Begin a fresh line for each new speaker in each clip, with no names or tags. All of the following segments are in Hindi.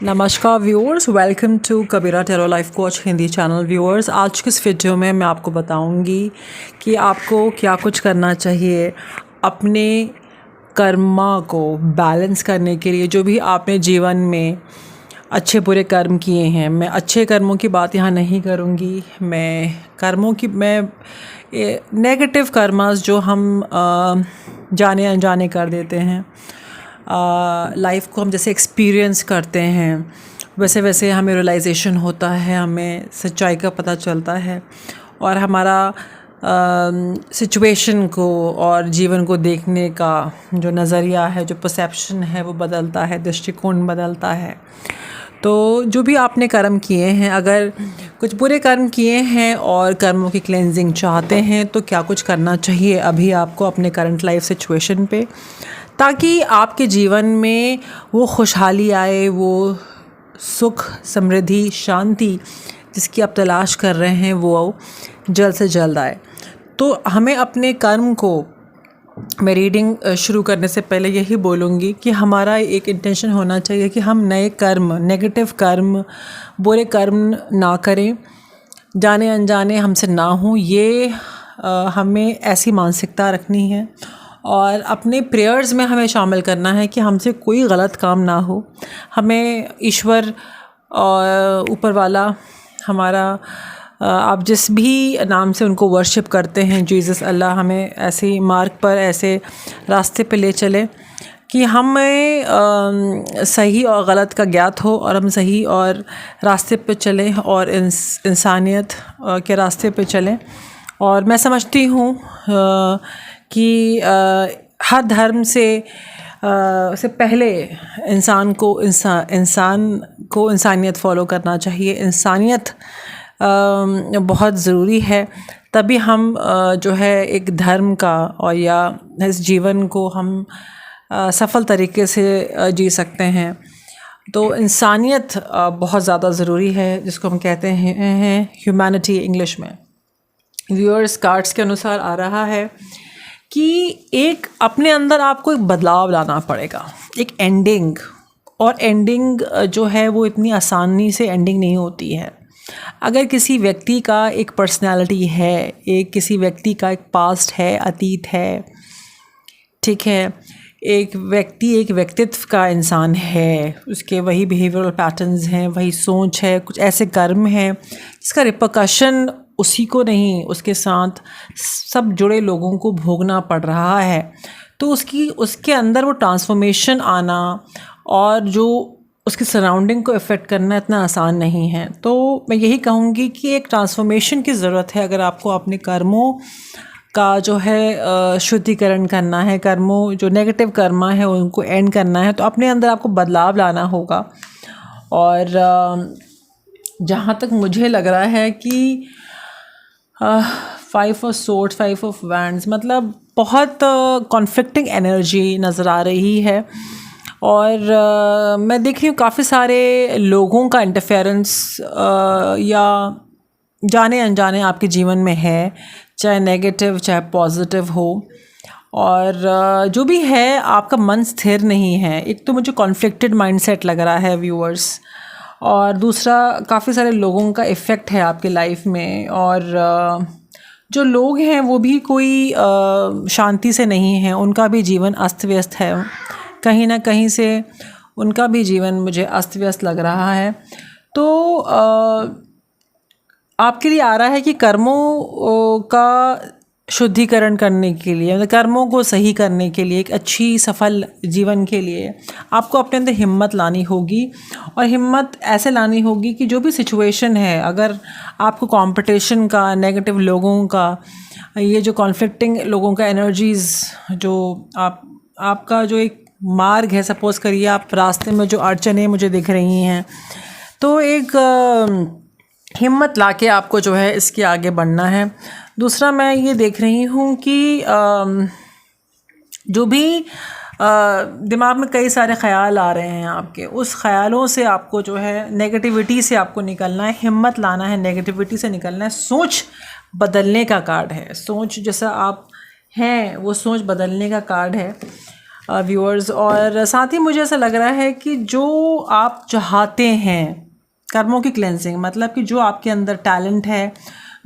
नमस्कार viewers, welcome to Kabira tarot life coach Hindi channel. Viewers, आज की इस वीडियो में मैं आपको बताऊंगी कि आपको क्या कुछ करना चाहिए अपने कर्मा को बैलेंस करने के लिए। जो भी आपने जीवन में अच्छे बुरे कर्म किए हैं, मैं अच्छे कर्मों की बात यहाँ नहीं करूँगी, मैं नेगेटिव कर्मास जो हम जाने अनजाने कर देते हैं। लाइफ को हम जैसे एक्सपीरियंस करते हैं वैसे वैसे हमें रियलाइजेशन होता है, हमें सच्चाई का पता चलता है और हमारा सिचुएशन को और जीवन को देखने का जो नज़रिया है, जो परसेप्शन है वो बदलता है, दृष्टिकोण बदलता है। तो जो भी आपने कर्म किए हैं, अगर कुछ बुरे कर्म किए हैं और कर्मों की क्लेंजिंग चाहते हैं तो क्या कुछ करना चाहिए अभी आपको अपने करंट लाइफ सिचुएशन पे, ताकि आपके जीवन में वो खुशहाली आए, वो सुख, समृद्धि, शांति जिसकी आप तलाश कर रहे हैं वो जल्द से जल्द आए। तो हमें अपने कर्म को, मैं रीडिंग शुरू करने से पहले यही बोलूँगी कि हमारा एक इंटेंशन होना चाहिए कि हम नए कर्म, नेगेटिव कर्म, बुरे कर्म ना करें, जाने अनजाने हमसे ना हो। ये हमें ऐसी मानसिकता रखनी है और अपने प्रेयर्स में हमें शामिल करना है कि हमसे कोई गलत काम ना हो। हमें ईश्वर और ऊपर वाला हमारा, आप जिस भी नाम से उनको वर्शिप करते हैं, जीसस, अल्लाह, हमें ऐसे मार्ग पर, ऐसे रास्ते पे ले चले कि हमें सही और गलत का ज्ञात हो और हम सही और रास्ते पे चलें और इंसानियत के रास्ते पे चलें। और मैं समझती हूँ कि हर धर्म से पहले इंसान को इंसानियत फॉलो करना चाहिए। इंसानियत बहुत ज़रूरी है, तभी हम जो है एक धर्म का और या इस जीवन को हम सफल तरीके से जी सकते हैं। तो इंसानियत बहुत ज़्यादा ज़रूरी है, जिसको हम कहते हैं ह्यूमैनिटी इंग्लिश में। व्यूअर्स, कार्ड्स के अनुसार आ रहा है कि एक अपने अंदर आपको एक बदलाव लाना पड़ेगा, एक एंडिंग। और एंडिंग जो है वो इतनी आसानी से एंडिंग नहीं होती है। अगर किसी व्यक्ति का एक पर्सनालिटी है, किसी व्यक्ति का एक पास्ट है, अतीत है, ठीक है, एक व्यक्ति एक व्यक्तित्व का इंसान है, उसके वही बिहेवियरल पैटर्न्स हैं, वही सोच है, कुछ ऐसे कर्म हैं जिसका रिपरकशन उसी को नहीं, उसके साथ सब जुड़े लोगों को भोगना पड़ रहा है। तो उसके अंदर वो ट्रांसफॉर्मेशन आना और जो उसकी सराउंडिंग को इफ़ेक्ट करना इतना आसान नहीं है। तो मैं यही कहूँगी कि एक ट्रांसफॉर्मेशन की ज़रूरत है। अगर आपको अपने कर्मों का जो है शुद्धिकरण करना है, कर्मों जो नेगेटिव कर्मा है उनको एंड करना है, तो अपने अंदर आपको बदलाव लाना होगा। और जहाँ तक मुझे लग रहा है कि 5 ऑफ सोर्ड्स, 5 ऑफ वैंड्स, मतलब बहुत कॉन्फ्लिक्टिंग एनर्जी नज़र आ रही है। और मैं देख रही हूँ काफ़ी सारे लोगों का इंटरफेरेंस या जाने अनजाने आपके जीवन में है, चाहे नेगेटिव चाहे पॉजिटिव हो। और जो भी है, आपका मन स्थिर नहीं है। एक तो मुझे कॉन्फ्लिक्टेड माइंडसेट लग रहा है व्यूअर्स, और दूसरा काफ़ी सारे लोगों का इफ़ेक्ट है आपकी लाइफ में। और जो लोग हैं वो भी कोई शांति से नहीं हैं, उनका भी जीवन अस्त व्यस्त है, कहीं ना कहीं से उनका भी जीवन मुझे अस्त व्यस्त लग रहा है। तो आपके लिए आ रहा है कि कर्मों का शुद्धिकरण करने के लिए, मतलब कर्मों को सही करने के लिए, एक अच्छी सफल जीवन के लिए आपको अपने अंदर हिम्मत लानी होगी। और हिम्मत ऐसे लानी होगी कि जो भी सिचुएशन है, अगर आपको कंपटीशन का, नेगेटिव लोगों का, ये जो कॉन्फ्लिक्टिंग लोगों का एनर्जीज़, जो आपका जो एक मार्ग है, सपोज़ करिए आप रास्ते में जो अड़चनें मुझे दिख रही हैं, तो एक हिम्मत लाके आपको जो है इसके आगे बढ़ना है। दूसरा, मैं ये देख रही हूँ कि जो भी दिमाग में कई सारे ख़याल आ रहे हैं आपके, उस ख़यालों से आपको जो है नेगेटिविटी से आपको निकलना है, हिम्मत लाना है, नेगेटिविटी से निकलना है। सोच बदलने का कार्ड है, सोच जैसा आप हैं वो सोच बदलने का कार्ड है। व्यूअर्स। और साथ ही मुझे ऐसा लग रहा है कि जो आप चाहते हैं, कर्मों की क्लेंजिंग मतलब कि जो आपके अंदर टैलेंट है,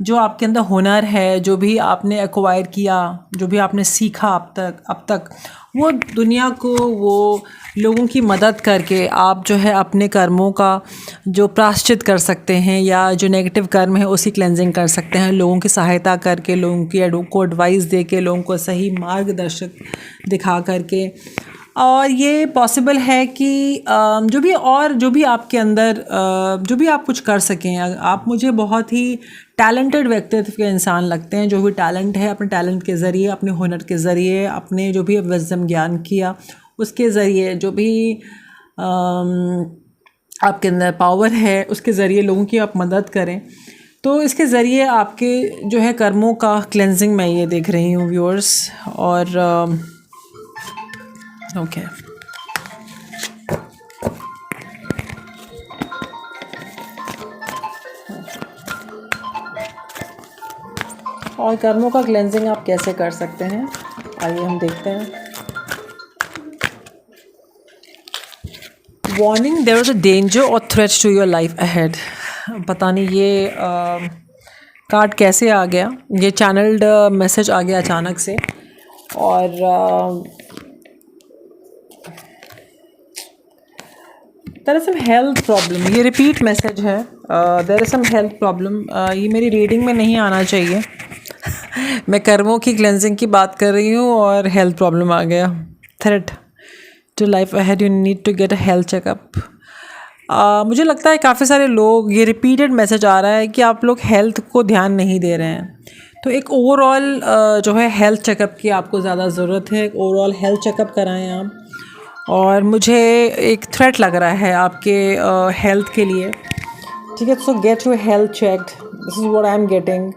जो आपके अंदर हुनर है, जो भी आपने एक्वायर किया, जो भी आपने सीखा अब तक वो दुनिया को, वो लोगों की मदद करके आप जो है अपने कर्मों का जो प्रायश्चित कर सकते हैं, या जो नेगेटिव कर्म है उसकी क्लेंजिंग कर सकते हैं, लोगों की सहायता करके, लोगों की को एडवाइस दे के, लोगों को सही मार्गदर्शक दिखा करके। और ये पॉसिबल है कि जो भी आपके अंदर जो भी आप कुछ कर सकें। आप मुझे बहुत ही टैलेंटेड व्यक्तित्व के इंसान लगते हैं, जो भी टैलेंट है अपने टैलेंट के ज़रिए, अपने हुनर के ज़रिए, अपने जो भी विज़डम ज्ञान किया उसके ज़रिए, जो भी आपके अंदर पावर है उसके ज़रिए लोगों की आप मदद करें। तो इसके ज़रिए आपके जो है कर्मों का क्लेंजिंग मैं ये देख रही हूँ व्यूअर्स। और ओके, और कर्मों का क्लेंजिंग आप कैसे कर सकते हैं, आइए हम देखते हैं। Warning, there is a danger और threat to your life ahead. पता नहीं ये कार्ड कैसे आ गया, ये चैनल्ड मैसेज आ गया अचानक से। और there is some health problem, ये रिपीट मैसेज है। There is some health problem, ये मेरी रीडिंग में नहीं आना चाहिए। मैं कर्मों की क्लेंजिंग की बात कर रही हूँ और हेल्थ प्रॉब्लम आ गया। Threat to life ahead, you need to get a health checkup. मुझे लगता है काफ़ी सारे लोग, ये रिपीटेड मैसेज आ रहा है कि आप लोग हेल्थ को ध्यान नहीं दे रहे हैं। तो एक ओवरऑल जो है हेल्थ चेकअप की आपको ज़्यादा ज़रूरत है, एक ओवरऑल हेल्थ चेकअप कराएं आप। और मुझे एक थ्रेट लग रहा है आपके हेल्थ के लिए, ठीक है। So get your health checked, this is what I am getting.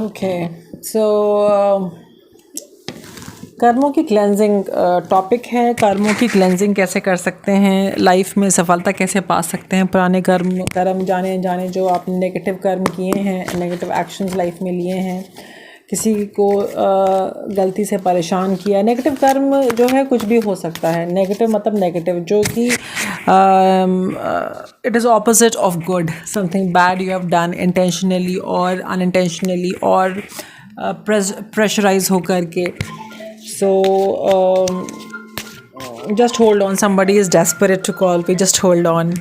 Okay, so कर्मों की क्लेंजिंग टॉपिक है। कर्मों की क्लेंजिंग कैसे कर सकते हैं, लाइफ में सफलता कैसे पा सकते हैं। पुराने कर्म जाने जाने जो आपने नेगेटिव कर्म किए हैं, नेगेटिव एक्शंस लाइफ में लिए हैं, किसी को गलती से परेशान किया। नेगेटिव कर्म जो है कुछ भी हो सकता है। नेगेटिव मतलब नेगेटिव जो कि it is opposite of good, something bad you have done intentionally और अनइंटेंशनली, और प्रेशराइज होकर के। So just hold on. Somebody is desperate to call me. Just hold on.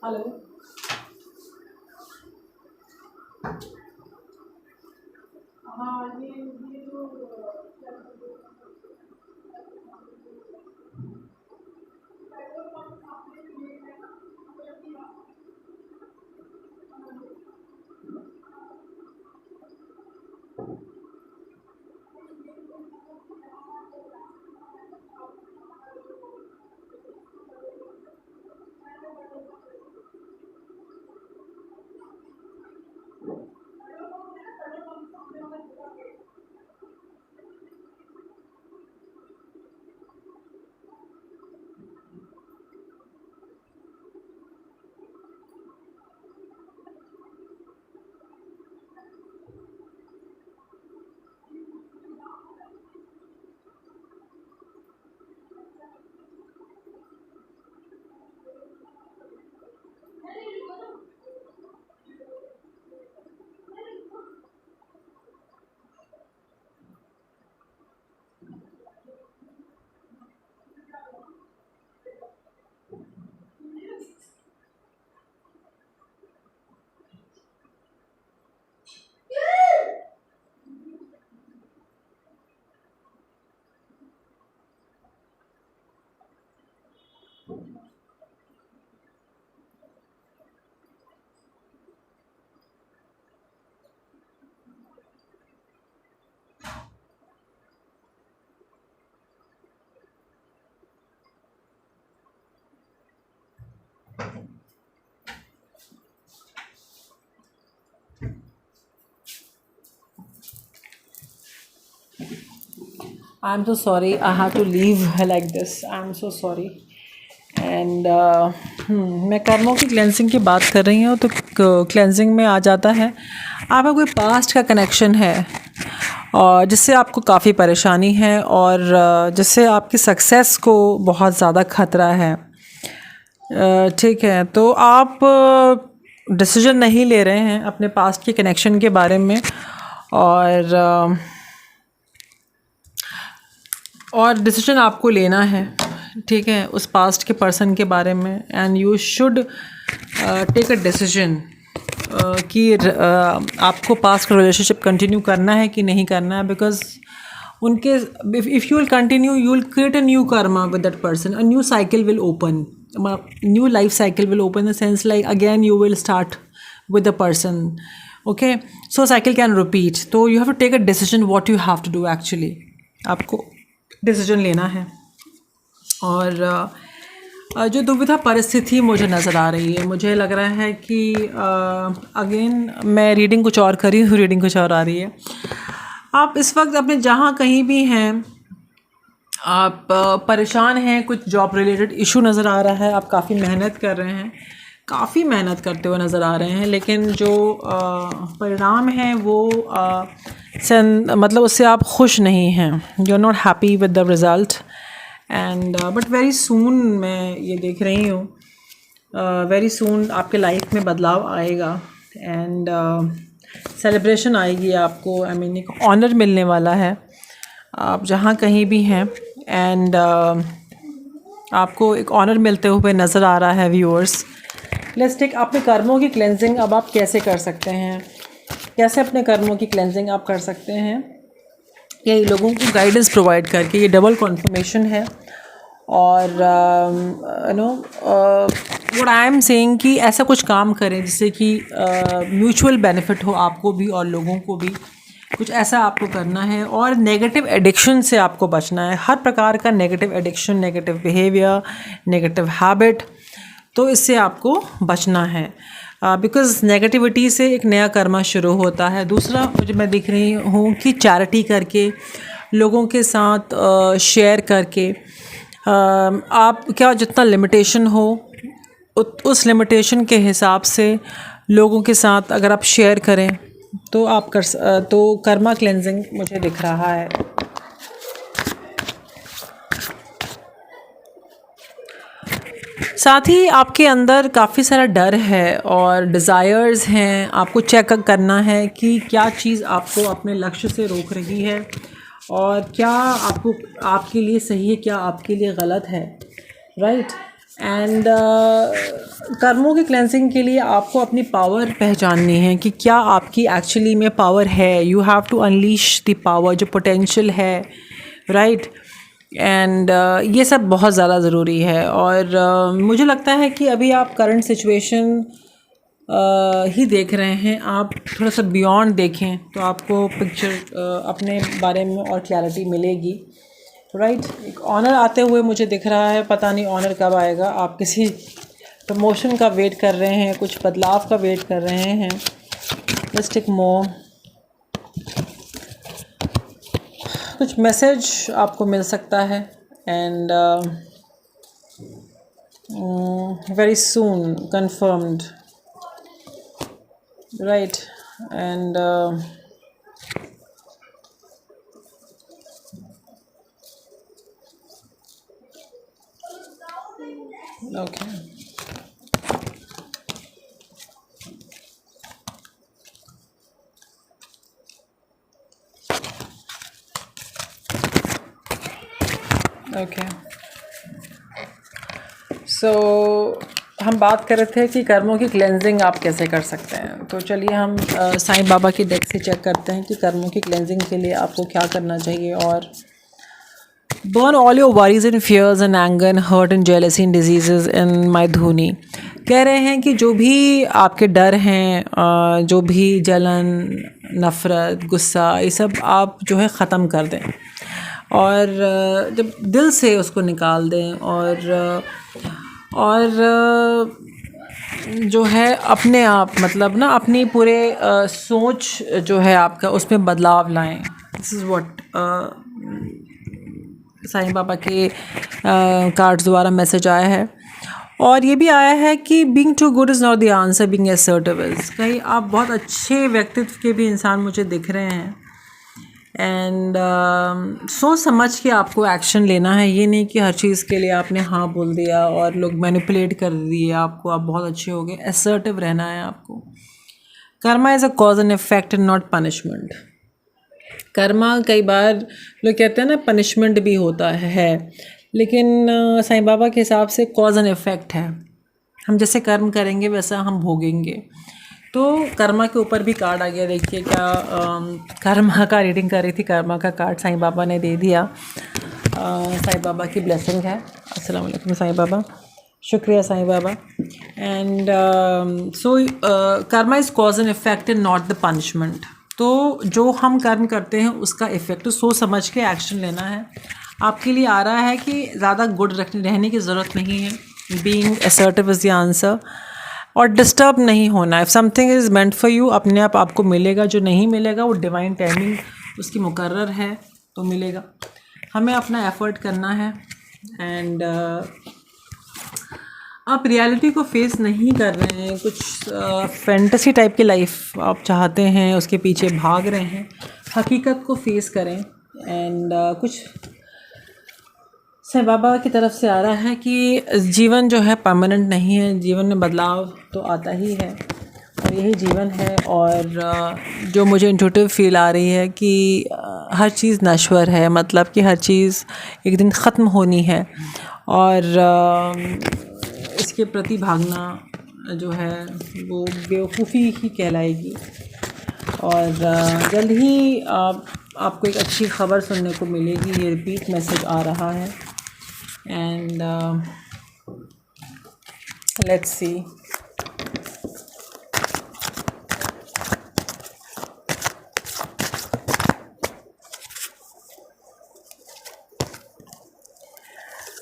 Hello. I am so sorry, I have to leave like this, I am so sorry. And मैं कर्मों की क्लेंजिंग की बात कर रही हूँ, तो क्लेंजिंग में आ जाता है आपका कोई पास्ट का कनेक्शन है और जिससे आपको काफ़ी परेशानी है और जिससे आपकी सक्सेस को बहुत ज़्यादा ख़तरा है। ठीक है, तो आप डिसीजन नहीं ले रहे हैं अपने पास्ट के कनेक्शन के बारे में और डिसीजन आपको लेना है, ठीक है, उस पास्ट के पर्सन के बारे में। And you should take a decision कि आपको पास्ट का रिलेशनशिप कंटिन्यू करना है कि नहीं करना है, बिकॉज उनके if you will continue you will create a new Karma with that person, a new cycle will open, new life cycle will open in the sense like again you will start with the person. Okay, so cycle can repeat, so you have to take a decision what you have to do actually. आपको डिसीजन लेना है। और जो दुविधा परिस्थिति मुझे नज़र आ रही है, मुझे लग रहा है कि अगेन मैं रीडिंग कुछ और कर रही हूँ, रीडिंग कुछ और आ रही है। आप इस वक्त अपने जहाँ कहीं भी हैं, आप परेशान हैं, कुछ जॉब रिलेटेड इशू नज़र आ रहा है, आप काफ़ी मेहनत कर रहे हैं, काफ़ी मेहनत करते हुए नज़र आ रहे हैं, लेकिन जो परिणाम है वो मतलब उससे आप खुश नहीं हैं, you are not happy with the result. And but very soon मैं ये देख रही हूँ, वेरी सून आपके लाइफ में बदलाव आएगा एंड सेलिब्रेशन आएगी आपको। आई मीन एक ऑनर मिलने वाला है आप जहाँ कहीं भी हैं, एंड आपको एक ऑनर मिलते हुए नज़र आ रहा है व्यूअर्स। लेट्स टेक अपने कर्मों की क्लेंजिंग अब आप कैसे कर सकते हैं, कैसे अपने कर्मों की क्लेंजिंग आप कर सकते हैं, ये लोगों को गाइडेंस प्रोवाइड करके। ये डबल कॉन्फर्मेशन है और you know what I am saying कि ऐसा कुछ काम करें जिससे कि म्यूचुअल बेनिफिट हो आपको भी और लोगों को भी। कुछ ऐसा आपको करना है और नेगेटिव एडिक्शन से आपको बचना है, हर प्रकार का negative addiction, negative behaviour, negative habit, तो इससे आपको बचना है बिकॉज़ नेगेटिविटी से एक नया कर्मा शुरू होता है। दूसरा मुझे मैं दिख रही हूँ कि चैरिटी करके, लोगों के साथ शेयर करके, आप क्या जितना लिमिटेशन हो उस लिमिटेशन के हिसाब से लोगों के साथ अगर आप शेयर करें तो आप तो कर्मा क्लेंजिंग मुझे दिख रहा है। साथ ही आपके अंदर काफ़ी सारा डर है और डिज़ायर्स हैं, आपको चेक करना है कि क्या चीज़ आपको अपने लक्ष्य से रोक रही है और क्या आपको आपके लिए सही है, क्या आपके लिए गलत है, राइट। एंड कर्मों की क्लेंजिंग के लिए आपको अपनी पावर पहचाननी है कि क्या आपकी एक्चुअली में पावर है। You have to unleash the power, जो पोटेंशियल है, राइट। एंड ये सब बहुत ज़्यादा ज़रूरी है। और मुझे लगता है कि अभी आप करंट सिचुएशन ही देख रहे हैं, आप थोड़ा सा बियॉन्ड देखें तो आपको पिक्चर अपने बारे में और क्लैरिटी मिलेगी, राइट। एक ऑनर आते हुए मुझे दिख रहा है, पता नहीं ऑनर कब आएगा। आप किसी प्रमोशन का वेट कर रहे हैं, कुछ बदलाव का वेट कर रहे हैं। लेट्स टेक मोर, कुछ मैसेज आपको मिल सकता है and very soon confirmed, right. And okay, okay. So हम बात कर रहे थे कि कर्मों की क्लेंजिंग आप कैसे कर सकते हैं। तो चलिए हम साईं बाबा की डेक से चेक करते हैं कि कर्मों की क्लेंजिंग के लिए आपको क्या करना चाहिए। और burn all your worries and fears and anger and hurt and jealousy and disease in my धूनी। कह रहे हैं कि जो भी आपके डर हैं, जो भी जलन, नफ़रत, गुस्सा, ये सब आप जो है ख़त्म कर दें और जब दिल से उसको निकाल दें और और जो है अपने आप मतलब ना अपनी पूरे सोच जो है आपका उसमें बदलाव लाएं। This is what Sai Baba के कार्ड्स द्वारा मैसेज आया है। और ये भी आया है कि being too good is not the answer, being assertive is. कहीं आप बहुत अच्छे व्यक्तित्व के भी इंसान मुझे दिख रहे हैं। एंड सोच समझ के आपको एक्शन लेना है। ये नहीं कि हर चीज़ के लिए आपने हाँ बोल दिया और लोग मैनिपुलेट कर दिए आपको, आप बहुत अच्छे हो गए। असर्टिव रहना है आपको। Karma is a cause and effect and not punishment. Karma कई बार लोग कहते हैं ना पनिशमेंट भी होता है, लेकिन साईं बाबा के हिसाब से कॉज एंड इफ़ेक्ट है। हम जैसे कर्म करेंगे वैसा हम भोगेंगे। तो कर्मा के ऊपर भी कार्ड आ गया। देखिए क्या कर्मा का रीडिंग कर रही थी, कर्मा का कार्ड साईं बाबा ने दे दिया। साईं बाबा की ब्लेसिंग है। अस्सलाम वालेकुम साईं बाबा, शुक्रिया Sai Baba. And so karma is cause and effect and not the punishment. तो जो हम कर्म करते हैं उसका इफ़ेक्ट सोच समझ के एक्शन लेना है। आपके लिए आ रहा है कि ज़्यादा गुड रहने की ज़रूरत नहीं है। Being assertive is the answer. और डिस्टर्ब नहीं होना। If something is meant for you, अपने आप आपको मिलेगा। जो नहीं मिलेगा वो डिवाइन टाइमिंग उसकी मुकर्रर है तो मिलेगा। हमें अपना एफ़र्ट करना है। एंड आप रियलिटी को फेस नहीं कर रहे हैं, कुछ फैंटेसी टाइप की लाइफ आप चाहते हैं, उसके पीछे भाग रहे हैं। हकीकत को फेस करें। एंड कुछ साईं बाबा की तरफ से आ रहा है कि जीवन जो है परमानेंट नहीं है, जीवन में बदलाव तो आता ही है और यही जीवन है। और जो मुझे इंट्यूटिव फील आ रही है कि हर चीज़ नश्वर है, मतलब कि हर चीज़ एक दिन ख़त्म होनी है। और इसके प्रति भागना जो है वो बेवकूफ़ी ही कहलाएगी। और जल्द ही आपको एक अच्छी ख़बर सुनने को मिलेगी। ये रिपीट मैसेज आ रहा है। And let's see.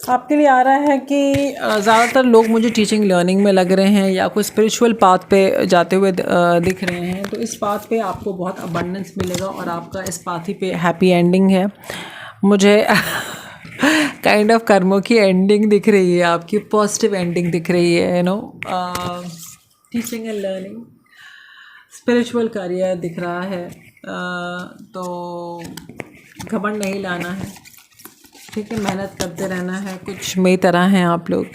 आपके लिए आ रहा है कि ज़्यादातर लोग मुझे टीचिंग लर्निंग में लग रहे हैं या कोई स्पिरिचुअल पाथ पे जाते हुए दिख रहे हैं। तो इस पाथ पे आपको बहुत अबंडेंस मिलेगा और आपका इस पाथ ही पे हैप्पी एंडिंग है। मुझे काइंड ऑफ कर्मों की एंडिंग दिख रही है, आपकी पॉजिटिव एंडिंग दिख रही है। You know teaching and learning, spiritual career दिख रहा है। तो घमंड नहीं लाना है, ठीक है, मेहनत करते रहना है। कुछ मेरी तरह हैं आप लोग।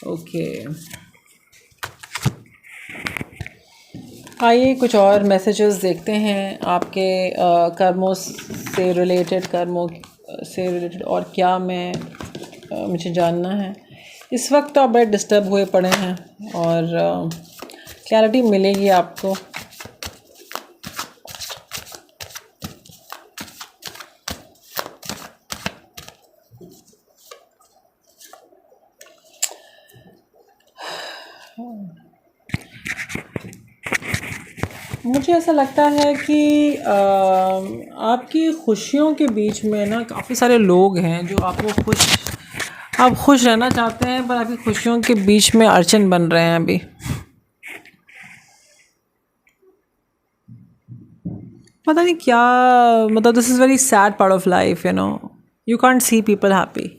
ओके, आइए कुछ और मैसेजेस देखते हैं आपके कर्मों से रिलेटेड, कर्मों से रिलेटेड और क्या मुझे जानना है। इस वक्त तो आप बड़े डिस्टर्ब हुए पड़े हैं और क्लैरिटी मिलेगी आपको। मुझे ऐसा लगता है कि आपकी खुशियों के बीच में ना काफ़ी सारे लोग हैं जो आप खुश रहना चाहते हैं, पर आपकी खुशियों के बीच में अड़चन बन रहे हैं अभी। पता नहीं क्या, मतलब this is very sad part of life, you can't see people happy.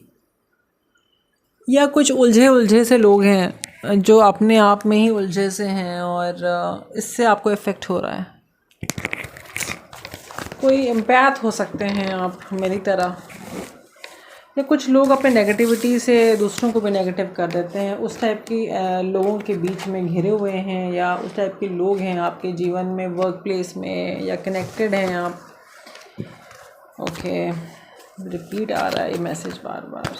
या कुछ उलझे से लोग हैं जो अपने आप में ही उलझे से हैं और इससे आपको इफ़ेक्ट हो रहा है। कोई एम्पैथ हो सकते हैं आप मेरी तरह, या कुछ लोग अपने नेगेटिविटी से दूसरों को भी नेगेटिव कर देते हैं। उस टाइप की लोगों के बीच में घिरे हुए हैं, या उस टाइप के लोग हैं आपके जीवन में, वर्क प्लेस में, या कनेक्टेड हैं आप। ओके, रिपीट आ रहा है ये मैसेज बार बार।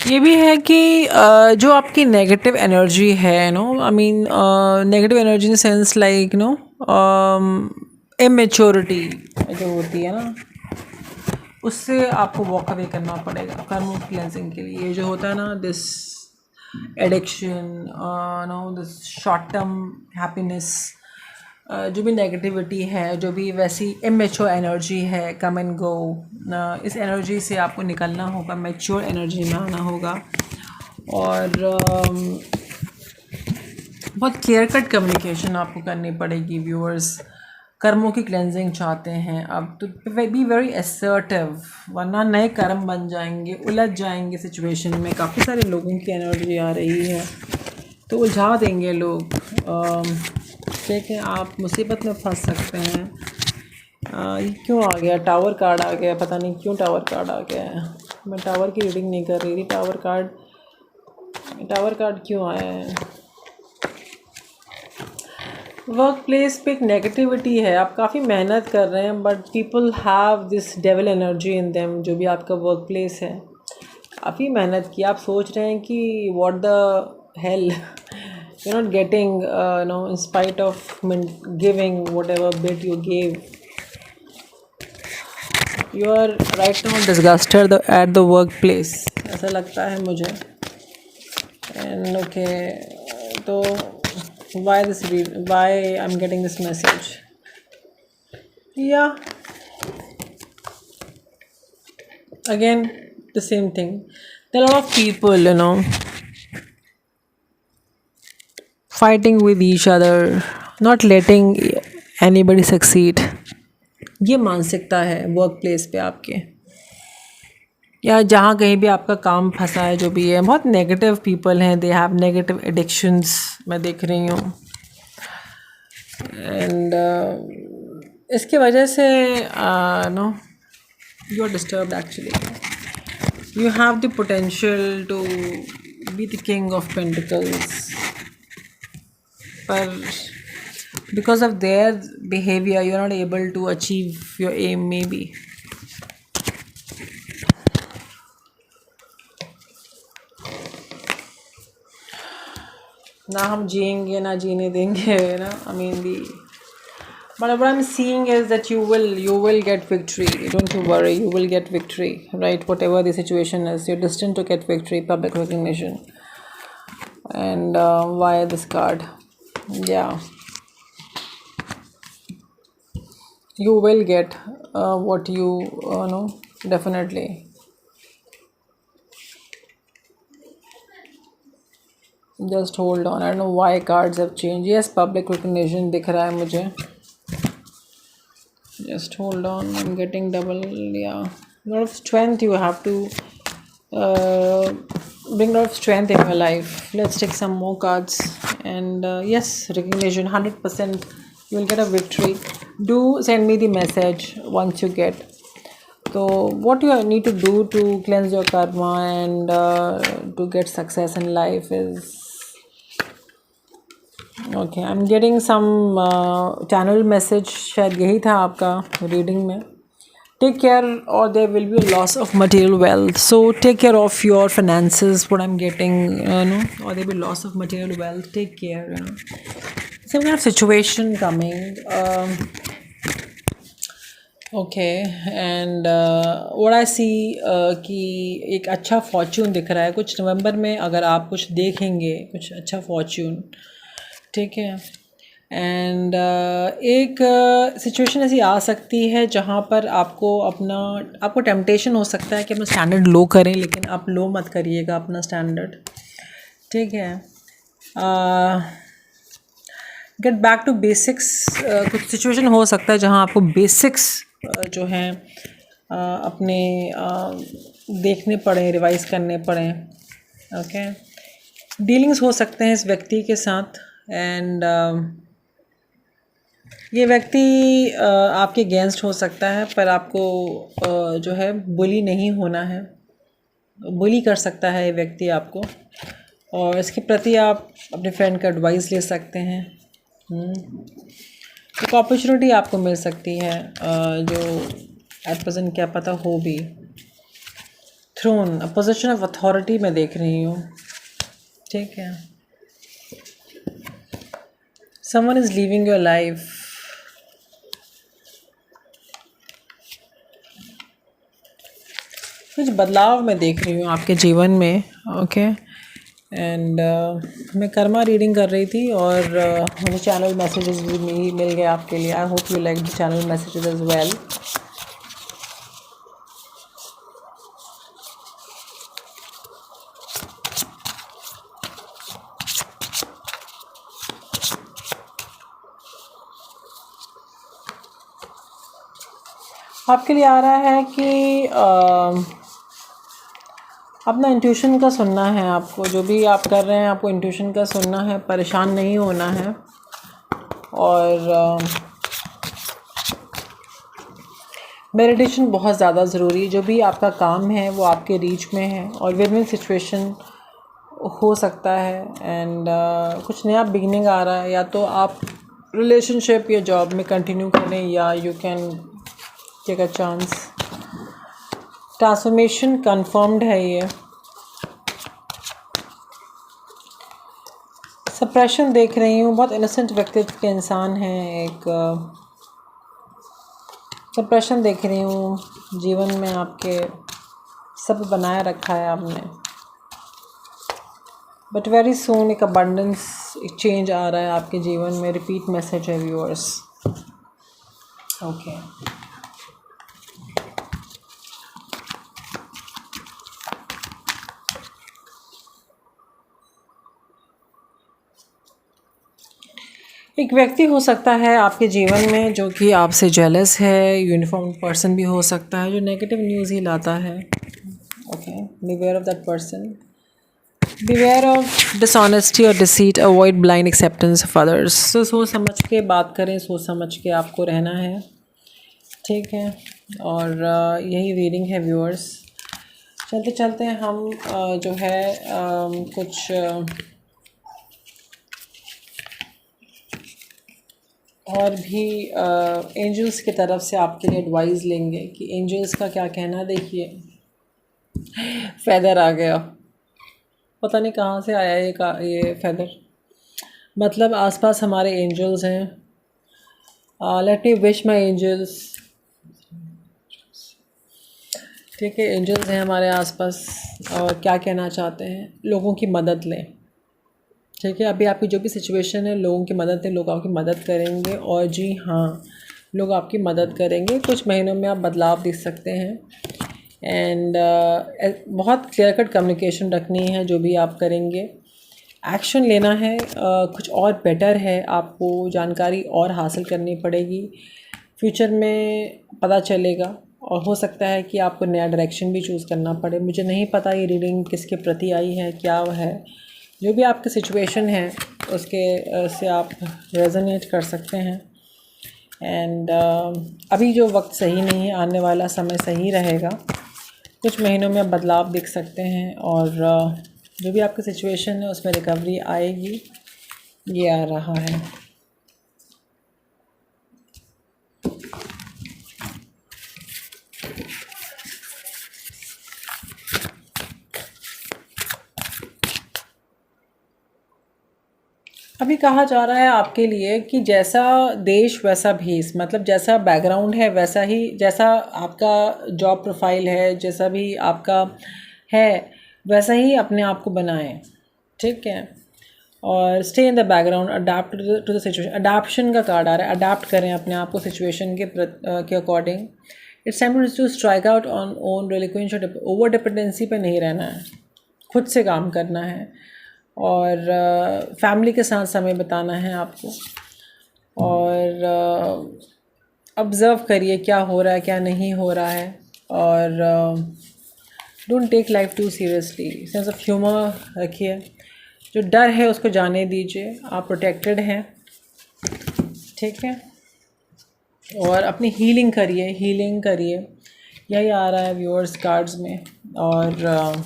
ये भी है कि जो आपकी नेगेटिव एनर्जी है, I mean negative energy in sense like immaturity जो होती है ना, उससे आपको वॉक अवे करना पड़ेगा कर्म क्लेंजिंग के लिए। ये जो होता है ना, this addiction, no this short term happiness, जो भी नेगेटिविटी है, जो भी वैसी इमेच्योर एनर्जी है, कम एंड गो, इस एनर्जी से आपको निकलना होगा, मैच्योर एनर्जी में आना होगा। और बहुत क्लियर कट कम्युनिकेशन आपको करनी पड़ेगी व्यूअर्स। कर्मों की क्लेंजिंग चाहते हैं अब तो बी वेरी असर्टिव, वरना नए कर्म बन जाएंगे, उलझ जाएंगे सिचुएशन में। काफ़ी सारे लोगों की एनर्जी आ रही है तो उलझा देंगे लोग। ठीक है, आप मुसीबत में फंस सकते हैं। ये क्यों आ गया टावर कार्ड आ गया, पता नहीं क्यों टावर कार्ड आ गया है। मैं टावर की रीडिंग नहीं कर रही थी, टावर कार्ड क्यों आया है। वर्क प्लेस पे एक नेगेटिविटी है, आप काफ़ी मेहनत कर रहे हैं but people have this devil energy in them. जो भी आपका वर्क प्लेस है, काफ़ी मेहनत की, आप सोच रहे हैं कि what the hell you not getting no in spite of giving whatever bit you gave, you are right now disgusted at the work place, ऐसा लगता है मुझे। एंड ओके, तो why why I'm getting this message? Yeah, again the same thing. There are a lot of people, fighting with each other, not letting anybody succeed. ये मानसिकता है वर्क प्लेस पे आपके, या जहाँ कहीं भी आपका काम फंसा है, जो भी है। बहुत नेगेटिव पीपल हैं, दे हैव नेगेटिव एडिक्शंस, मैं देख रही हूँ। एंड इसके वजह से no you are disturbed actually. You have the potential to be the king of pentacles, पर because of their behaviour you are not able to achieve your aim may be. ना हम जिएंगे ना जीने देंगे ना, I mean the, but what I'm seeing is that you will get victory. Don't you worry, you will get victory, right? Whatever the situation is, you're destined to get victory, public recognition. And why this card? Yeah, you will get what you know, definitely. Just hold on, I don't know why cards have changed. Yes, public recognition दिख रहा है मुझे. Just hold on, I'm getting double. Yeah, a lot of strength. You have to bring a lot of strength in your life. Let's take some more cards. And yes, recognition 100%. You will get a victory. Do send me the message once you get. So what you need to do to cleanse your karma and to get success in life is, okay, I'm getting some channel message, शायद यही था आपका रीडिंग में. Take care or there will be a loss of material wealth. So take care of your finances, what I'm getting, or there will be loss of material wealth. Take care, some kind of situation coming. Okay, and what I see कि एक अच्छा फॉर्च्यून दिख रहा है कुछ नवंबर में, अगर आप कुछ देखेंगे कुछ अच्छा फॉर्च्यून, ठीक है. एंड एक सिचुएशन ऐसी आ सकती है जहाँ पर आपको टेम्पटेशन हो सकता है कि अपना स्टैंडर्ड लो करें, लेकिन आप लो मत करिएगा अपना स्टैंडर्ड, ठीक है. Get back to basics. कुछ सिचुएशन हो सकता है जहाँ आपको बेसिक्स जो हैं अपने देखने पड़े, रिवाइज करने पड़े. ओके, डीलिंग्स हो सकते हैं इस व्यक्ति के साथ. एंड ये व्यक्ति आपके अगेंस्ट हो सकता है, पर आपको जो है बुली नहीं होना है. बुली कर सकता है ये व्यक्ति आपको, और इसके प्रति आप अपने फ्रेंड का एडवाइस ले सकते हैं. एक अपॉर्चुनिटी आपको मिल सकती है जो एट प्रेजेंट क्या पता हो भी. Throne, a position of authority मैं देख रही हूँ, ठीक है. Someone is living your life. कुछ बदलाव मैं देख रही हूँ आपके जीवन में. ओके, एंड मैं कर्मा रीडिंग कर रही थी और मुझे चैनल मैसेजेस भी मिल गए आपके लिए. I hope you like the channel messages as well. आपके लिए आ रहा है कि अपना इंट्यूशन का सुनना है. आपको जो भी आप कर रहे हैं आपको इंट्यूशन का सुनना है, परेशान नहीं होना है. और मेडिटेशन बहुत ज़्यादा ज़रूरी है. जो भी आपका काम है वो आपके रीच में है और विन विन सिचुएशन हो सकता है. एंड कुछ नया बिगनिंग आ रहा है. या तो आप रिलेशनशिप या जॉब में कंटिन्यू करें या you can take a chance. Transformation confirmed है. ये सप्रेशन देख रही हूँ. बहुत इनोसेंट व्यक्तित्व के इंसान हैं. एक सप्रेशन देख रही हूँ. जीवन में आपके सब बनाए रखा है आपने, बट वेरी सून एक अबंडेंस, एक चेंज आ रहा है आपके जीवन में. रिपीट मैसेज है व्यूअर्स. ओके. एक व्यक्ति हो सकता है आपके जीवन में जो कि आपसे जेलस है. यूनिफॉर्म पर्सन भी हो सकता है जो नेगेटिव न्यूज़ ही लाता है. Okay. Beware of that person. Beware of dishonesty और deceit. Avoid blind acceptance of others. तो सोच समझ के बात करें, सोच समझ के आपको रहना है. ठीक है. और यही रीडिंग है व्यूअर्स. चलते चलते हम जो है कुछ और भी एंजल्स की तरफ से आपके लिए एडवाइस लेंगे कि एंजल्स का क्या कहना. देखिए फेदर आ गया. पता नहीं कहाँ से आया ये फेदर. मतलब आसपास हमारे एंजल्स हैं. Let me wish my angels. ठीक है. एंजल्स हैं हमारे आसपास और क्या कहना चाहते हैं. लोगों की मदद लें. ठीक है. अभी आपकी जो भी सिचुएशन है, लोगों की मदद है. लोग आपकी मदद करेंगे. और जी हाँ, लोग आपकी मदद करेंगे. कुछ महीनों में आप बदलाव देख सकते हैं. एंड बहुत क्लियर कट कम्युनिकेशन रखनी है. जो भी आप करेंगे एक्शन लेना है. कुछ और बेटर है. आपको जानकारी और हासिल करनी पड़ेगी. फ्यूचर में पता चलेगा और हो सकता है कि आपको नया डायरेक्शन भी चूज़ करना पड़े. मुझे नहीं पता ये रीडिंग किसके प्रति आई है, क्या है. जो भी आपकी सिचुएशन है उसके से आप रेजोनेट कर सकते हैं. एंड अभी जो वक्त सही नहीं है, आने वाला समय सही रहेगा. कुछ महीनों में आप बदलाव देख सकते हैं और जो भी आपकी सिचुएशन है उसमें रिकवरी आएगी. ये आ रहा है. अभी कहा जा रहा है आपके लिए कि जैसा देश वैसा भेष. मतलब जैसा बैकग्राउंड है वैसा ही, जैसा आपका जॉब प्रोफाइल है, जैसा भी आपका है वैसा ही अपने आप को बनाएं. ठीक है. और stay in the background. Adapt to the situation. Adaption का कार्ड आ रहा है. अडाप्ट करें अपने आप को सिचुएशन के according. It's time to strike out on own reliance. Over dependency पे नहीं रहना है. खुद से काम करना है और फैमिली के साथ समय बिताना है आपको. और ऑब्ज़र्व करिए क्या हो रहा है, क्या नहीं हो रहा है. और don't take life too seriously. Sense of humour रखिए. जो डर है उसको जाने दीजिए. आप प्रोटेक्टेड हैं. ठीक है. और अपनी हीलिंग करिए. यही आ रहा है व्यूअर्स कार्ड्स में. और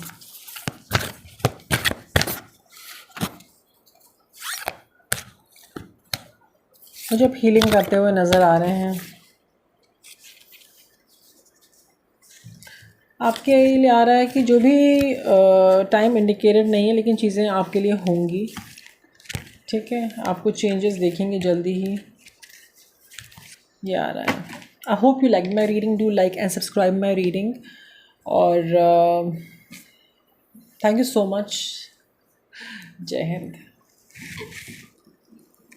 मुझे अब हीलिंग करते हुए नज़र आ रहे हैं. आपके लिए आ रहा है कि जो भी टाइम इंडिकेटेड नहीं है लेकिन चीज़ें आपके लिए होंगी. ठीक है. आपको चेंजेस देखेंगे जल्दी ही. ये आ रहा है. आई hope you like my reading. Do like and subscribe my reading. और थैंक यू सो मच जय हिंद।